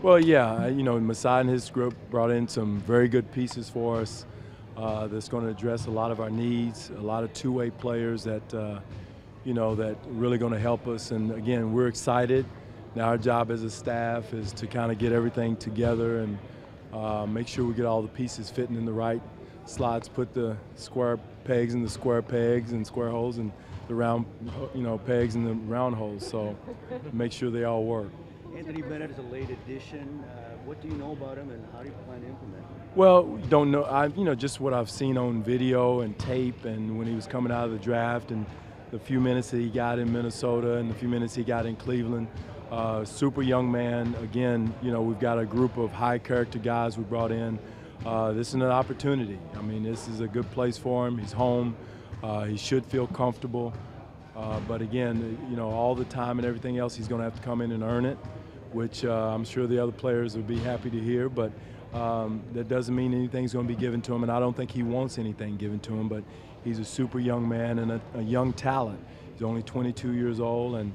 Well, yeah, Masai and his group brought in some very good pieces for us that's going to address a lot of our needs, a lot of two-way players that really going to help us. And again, we're excited. Now our job as a staff is to kind of get everything together and make sure we get all the pieces fitting in the right slots, put the square pegs in the square pegs and square holes and the round, pegs in the round holes. So make sure they all work. Anthony Bennett is a late addition. What do you know about him, and how do you plan to implement him? Well, don't know. Just what I've seen on video and tape, and when he was coming out of the draft, and the few minutes that he got in Minnesota, and the few minutes he got in Cleveland. Super young man. Again, we've got a group of high character guys we brought in. This is an opportunity. I mean, this is a good place for him. He's home. He should feel comfortable. But again, all the time and everything else, he's going to have to come in and earn it, which I'm sure the other players would be happy to hear. But that doesn't mean anything's going to be given to him, and I don't think he wants anything given to him. But he's a super young man and a young talent. He's only 22 years old, and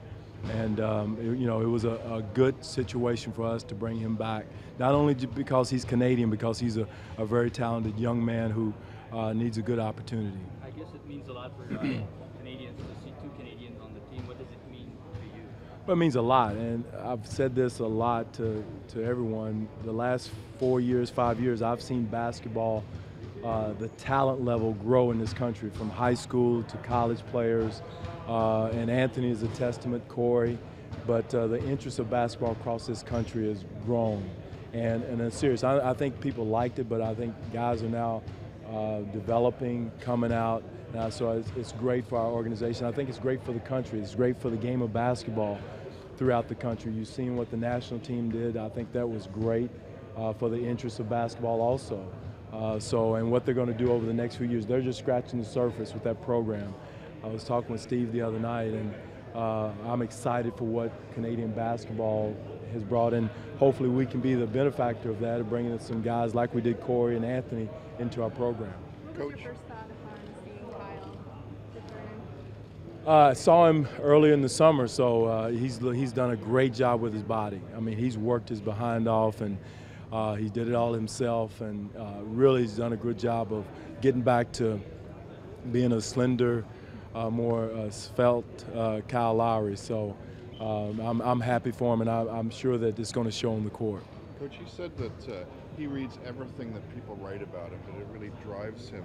it was a good situation for us to bring him back. Not only because he's Canadian, because he's a very talented young man who needs a good opportunity. I guess it means a lot for Canadians to see two Canadians on the team. What does it mean to you? Well, it means a lot, and I've said this a lot to everyone. The last 4 years, 5 years, I've seen basketball, the talent level grow in this country, from high school to college players, and Anthony is a testament, Corey, but the interest of basketball across this country has grown. And it's serious. I think people liked it, but I think guys are now developing, coming out. So it's great for our organization. I think it's great for the country. It's great for the game of basketball throughout the country. You've seen what the national team did. I think that was great for the interest of basketball also. And what they're going to do over the next few years, they're just scratching the surface with that program. I was talking with Steve the other night, and I'm excited for what Canadian basketball has brought in. Hopefully we can be the benefactor of that, of bringing in some guys like we did Corey and Anthony into our program. What was your first thought upon seeing Kyle return? I saw him earlier in the summer, so he's done a great job with his body. I mean, he's worked his behind off, and he did it all himself, and really he's done a good job of getting back to being a slender, more svelte Kyle Lowry. So I'm happy for him, and I'm sure that it's going to show on the court. Coach, he said that he reads everything that people write about him, and it really drives him.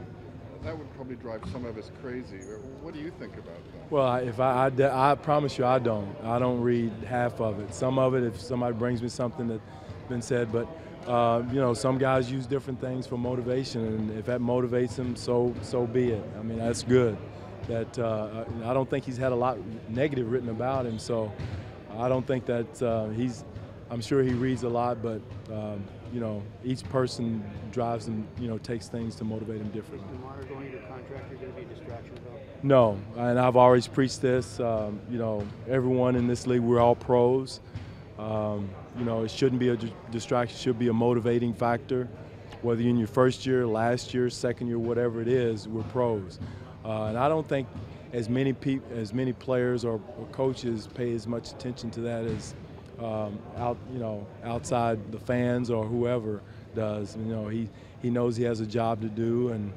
That would probably drive some of us crazy. What do you think about that? Well, I promise you I don't read half of it. Some of it, if somebody brings me something that's been said, but some guys use different things for motivation, and if that motivates them, so be it. I mean, that's good. That I don't think he's had a lot negative written about him, so I don't think that I'm sure he reads a lot, but each person drives and takes things to motivate him differently. Is DeMar going to contract? You're going to be a distraction at all? No, and I've always preached this. Everyone in this league, we're all pros. It shouldn't be a distraction. It should be a motivating factor. Whether you're in your first year, last year, second year, whatever it is, we're pros. And I don't think as many players or coaches pay as much attention to that as outside the fans or whoever does. He knows he has a job to do, and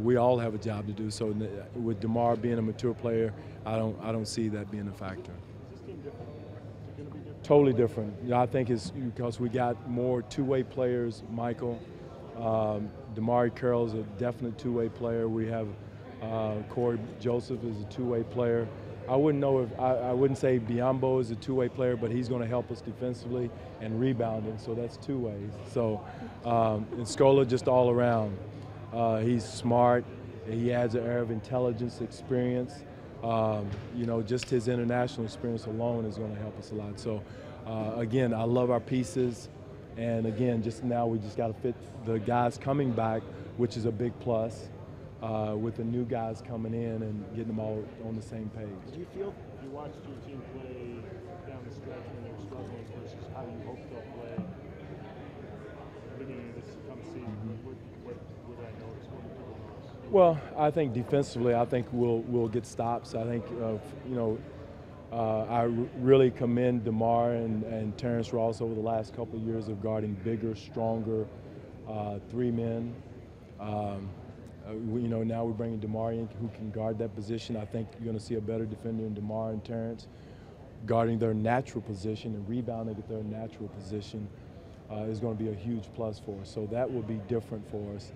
we all have a job to do. So with DeMar being a mature player, I don't see that being a factor. Is this team different? Is it going to be different? Totally different. I think it's because we got more two-way players. Michael, Damari Carroll is a definite two-way player. We have Corey Joseph is a two-way player. I wouldn't say Biombo is a two-way player, but he's going to help us defensively and rebounding, so that's two ways. So, and Scola just all around. He's smart. He adds an air of intelligence, experience. Just his international experience alone is going to help us a lot. So, again, I love our pieces, and again, just now we just got to fit the guys coming back, which is a big plus. With the new guys coming in and getting them all on the same page. Do you feel, if you watched your team play down the stretch when they're struggling versus how you hope they'll play at the beginning of this come season, what would I notice? What would people notice? Well, I think defensively, I think we'll get stops. I think really commend DeMar and Terrence Ross over the last couple of years of guarding bigger, stronger three men. Now we're bringing DeMar in who can guard that position. I think you're going to see a better defender in DeMar and Terrence guarding their natural position and rebounding at their natural position is going to be a huge plus for us. So that will be different for us.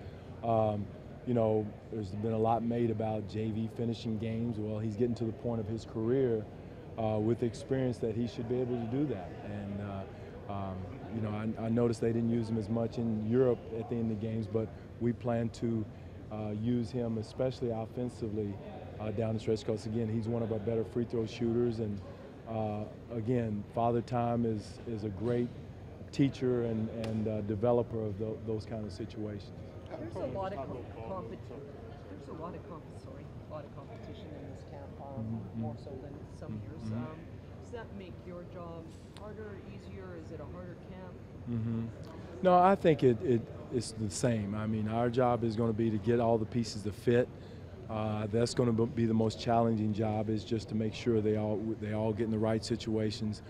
There's been a lot made about JV finishing games. Well, he's getting to the point of his career with experience that he should be able to do that. And, I noticed they didn't use him as much in Europe at the end of the games, but we plan to use him, especially offensively, down the stretch, because, again, he's one of our better free throw shooters. And, again, Father Time is a great teacher and developer of those kind of situations. There's a lot of competition in this camp, more so than some years. Does that make your job harder, easier? Is it a harder camp? No, I think it's the same. I mean, our job is going to be to get all the pieces to fit. That's going to be the most challenging job, is just to make sure they all get in the right situations.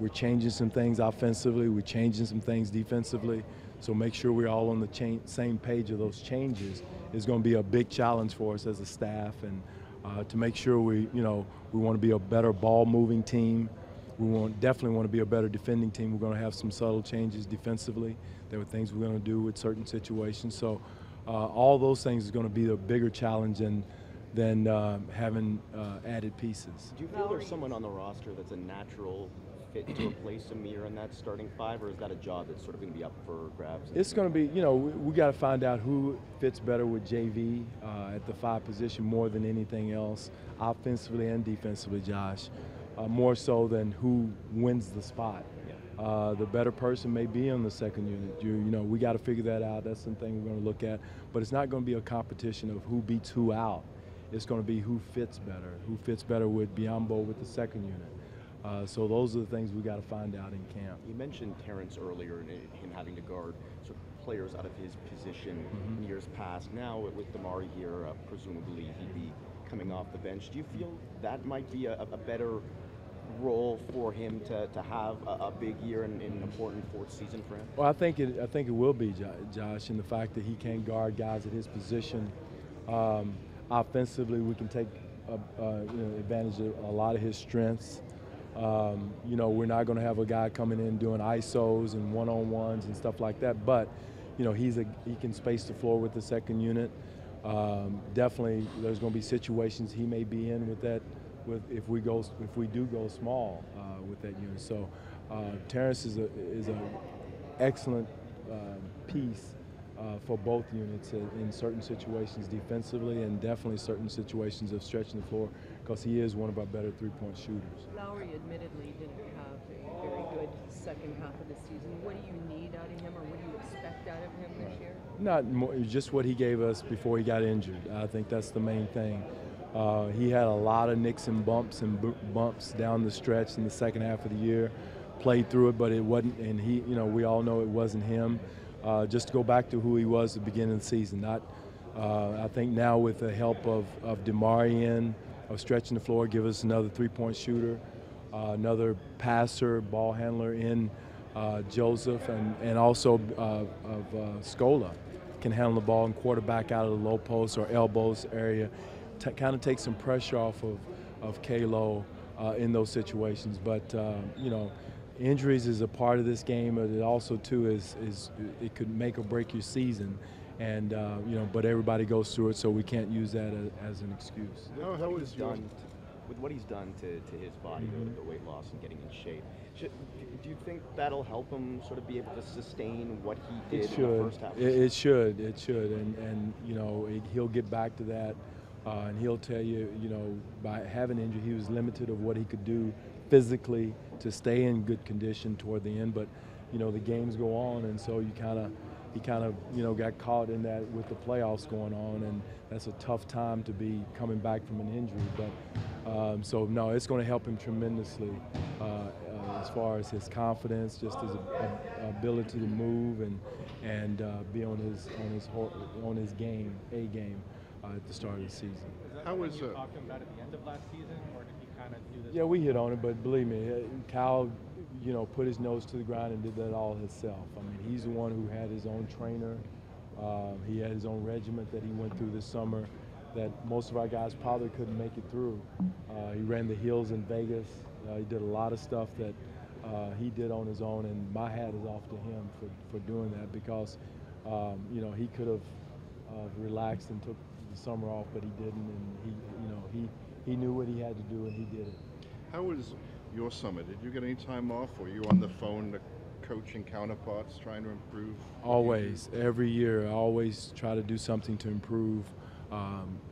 We're changing some things offensively. We're changing some things defensively. So make sure we're all on the same page of those changes is going to be a big challenge for us as a staff, and to make sure we want to be a better ball-moving team. We definitely want to be a better defending team. We're going to have some subtle changes defensively. There were things we're going to do with certain situations. So all those things is going to be the bigger challenge than having added pieces. Do you feel there's someone on the roster that's a natural fit to replace Amir in that starting five, or is that a job that's sort of going to be up for grabs? It's going to be, we got to find out who fits better with JV at the 5 position more than anything else, offensively and defensively, Josh, more so than who wins the spot. Yeah. The better person may be on the second unit. We got to figure that out. That's something we're going to look at. But it's not going to be a competition of who beats who out. It's going to be who fits better with Biyombo with the second unit. So those are the things we got to find out in camp. You mentioned Terrence earlier and him having to guard sort of players out of his position in years past. Now with DeMar here, presumably he'd be coming off the bench. Do you feel that might be a better role for him to have a big year in an important fourth season for him? Well, I think it will be, Josh, in the fact that he can guard guys at his position. Offensively, we can take advantage of a lot of his strengths. We're not going to have a guy coming in doing ISOs and one-on-ones and stuff like that, but he can space the floor with the second unit. Definitely, there's going to be situations he may be in with that. If we do go small with that unit. So Terrence is an excellent piece for both units in certain situations defensively, and definitely certain situations of stretching the floor, because he is one of our better three-point shooters. Lowry admittedly didn't have a very good second half of the season. What do you need out of him, or what do you expect out of him this year? Not more, just what he gave us before he got injured. I think that's the main thing. He had a lot of nicks and bumps down the stretch in the second half of the year. Played through it, but it wasn't. And he, we all know it wasn't him. Just to go back to who he was at the beginning of the season. I think now with the help of DeMar of stretching the floor, give us another three-point shooter, another passer, ball handler in Joseph, and also of Scola can handle the ball and quarterback out of the low post or elbows area. Kind of take some pressure off of Kalo in those situations. But, injuries is a part of this game, but it also, too, is it could make or break your season. And, but everybody goes through it, so we can't use that as an excuse. With what he's done to his body, the weight loss and getting in shape, do you think that'll help him sort of be able to sustain what he did in the first half? It should. And he'll get back to that. And he'll tell you, by having injury, he was limited of what he could do physically to stay in good condition toward the end. But, the games go on, and so he kind of got caught in that with the playoffs going on, and that's a tough time to be coming back from an injury. But so no, it's going to help him tremendously as far as his confidence, just his ability to move and be on his game at the start of the season. How was you talked to him about at the end of last season, or did he kind kind of do this? Yeah, we hit on it, but believe me, Kyle, you know, put his nose to the ground and did that all himself. I mean, he's the one who had his own trainer. He had his own regiment that he went through this summer that most of our guys probably couldn't make it through. He ran the hills in Vegas. He did a lot of stuff that he did on his own, and my hat is off to him for doing that because, you know, he could have relaxed and took the summer off, but he didn't, and he knew what he had to do, and he did it. How was your summer? Did you get any time off? Were you on the phone to coaching counterparts trying to improve? Always, every year, I always try to do something to improve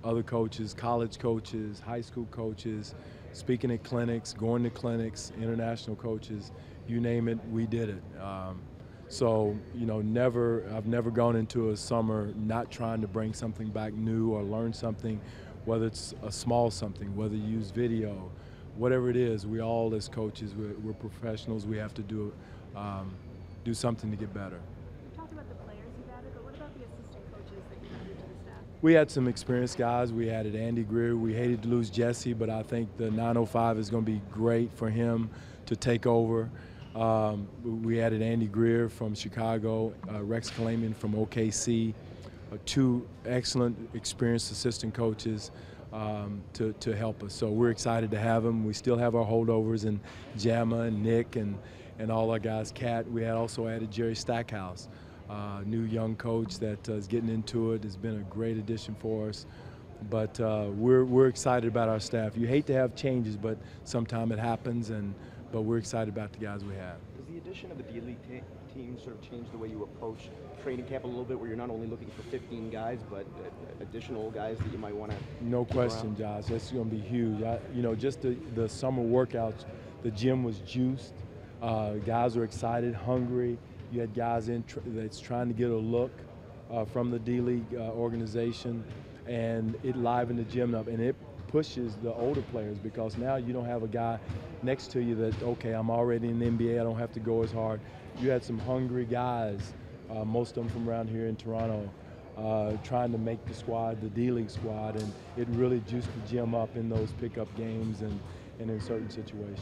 other coaches, college coaches, high school coaches, speaking at clinics, going to clinics, international coaches, you name it, we did it. So, you know, I've never gone into a summer not trying to bring something back new or learn something, whether it's a small something, whether you use video, whatever it is. We all, as coaches, we're professionals. We have to do something to get better. You talked about the players you've added, but what about the assistant coaches that you added to the staff? We had some experienced guys. We added Andy Greer. We hated to lose Jesse, but I think the 905 is going to be great for him to take over. We added Andy Greer from Chicago, Rex Kalamian from OKC, two excellent, experienced assistant coaches to help us. So we're excited to have them. We still have our holdovers in Jamma and Nick and all our guys. Cat. We had also added Jerry Stackhouse, new young coach that is getting into it. Has been a great addition for us. But we're excited about our staff. You hate to have changes, but sometimes it happens. But we're excited about the guys we have. Does the addition of the D-League team sort of change the way you approach training camp a little bit, where you're not only looking for 15 guys, but additional guys that you might want to? No question, around? Josh. That's going to be huge. You know, just the summer workouts, the gym was juiced. Guys were excited, hungry. You had guys that's trying to get a look from the D-League organization, and it livened the gym up, and it pushes the older players because now you don't have a guy next to you that, okay, I'm already in the NBA, I don't have to go as hard. You had some hungry guys, most of them from around here in Toronto, trying to make the squad, the D-League squad, and it really juiced the gym up in those pickup games and in certain situations.